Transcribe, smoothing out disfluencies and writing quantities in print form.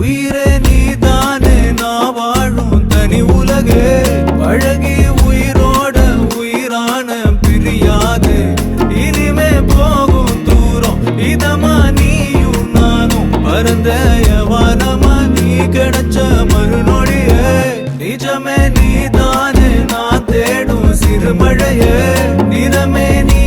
உயிரே நீதானே நான் வாழும் தனி உலகே பழகி உயிரோட உயிரான பிரியாது இனிமே போகும் தூரம் இதமா நீயும் நானும் பரந்த வானமா நீ கிடைச்ச மறுநொடியே நிஜமே நீதானே நான் தேடும் சிறுமழையே நிறமே நீ